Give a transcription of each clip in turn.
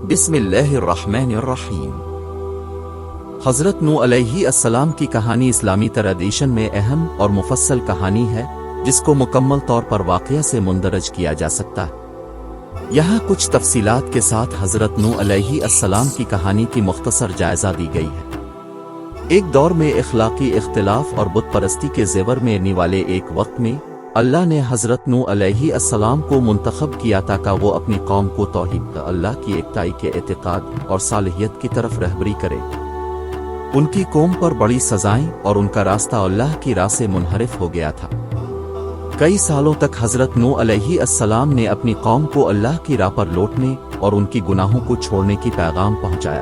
بسم اللہ الرحمن الرحیم۔ حضرت نوح علیہ السلام کی کہانی اسلامی ٹریڈیشن میں اہم اور مفصل کہانی ہے جس کو مکمل طور پر واقعہ سے مندرج کیا جا سکتا ہے۔ یہاں کچھ تفصیلات کے ساتھ حضرت نوح علیہ السلام کی کہانی کی مختصر جائزہ دی گئی ہے۔ ایک دور میں اخلاقی اختلاف اور بت پرستی کے زیور میں رہنے والے ایک وقت میں اللہ نے حضرت نوح علیہ السلام کو منتخب کیا تاکہ وہ اپنی قوم کو توحید اللہ کی ایکتائی کے اعتقاد اور صالحیت کی طرف رہبری کرے۔ ان کی قوم پر بڑی سزائیں اور ان کا راستہ اللہ کی راہ سے منحرف ہو گیا تھا۔ کئی سالوں تک حضرت نوح علیہ السلام نے اپنی قوم کو اللہ کی راہ پر لوٹنے اور ان کی گناہوں کو چھوڑنے کی پیغام پہنچایا۔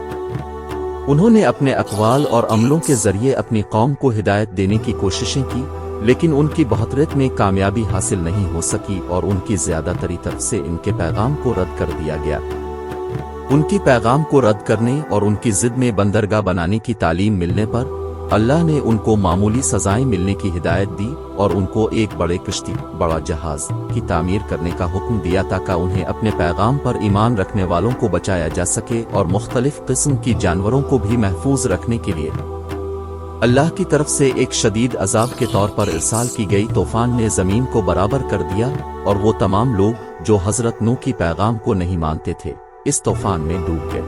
انہوں نے اپنے اقوال اور عملوں کے ذریعے اپنی قوم کو ہدایت دینے کی کوششیں کی، لیکن ان کی بہتریت میں کامیابی حاصل نہیں ہو سکی اور ان کی زیادہ تری طرف سے ان کے پیغام کو رد کر دیا گیا۔ ان کی پیغام کو رد کرنے اور ان کی ضد میں بندرگاہ بنانے کی تعلیم ملنے پر اللہ نے ان کو معمولی سزائیں ملنے کی ہدایت دی اور ان کو ایک بڑے کشتی بڑا جہاز کی تعمیر کرنے کا حکم دیا تاکہ انہیں اپنے پیغام پر ایمان رکھنے والوں کو بچایا جا سکے اور مختلف قسم کی جانوروں کو بھی محفوظ رکھنے کے لیے اللہ کی طرف سے ایک شدید عذاب کے طور پر ارسال کی گئی طوفان نے زمین کو برابر کر دیا اور وہ تمام لوگ جو حضرت نوح کی پیغام کو نہیں مانتے تھے اس طوفان میں ڈوب گئے۔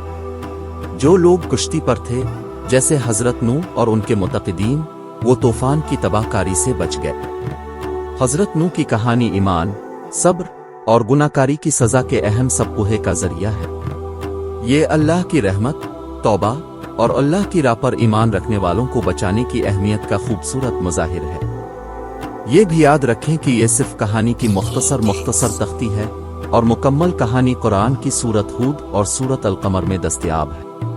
جو لوگ کشتی پر تھے جیسے حضرت نوح اور ان کے متقدین وہ طوفان کی تباہ کاری سے بچ گئے۔ حضرت نوح کی کہانی ایمان، صبر اور گناہ کاری کی سزا کے اہم سبقہ کا ذریعہ ہے۔ یہ اللہ کی رحمت، توبہ اور اللہ کی راہ پر ایمان رکھنے والوں کو بچانے کی اہمیت کا خوبصورت مظاہر ہے۔ یہ بھی یاد رکھیں کہ یہ صرف کہانی کی مختصر تختی ہے اور مکمل کہانی قرآن کی سورت ہود اور سورت القمر میں دستیاب ہے۔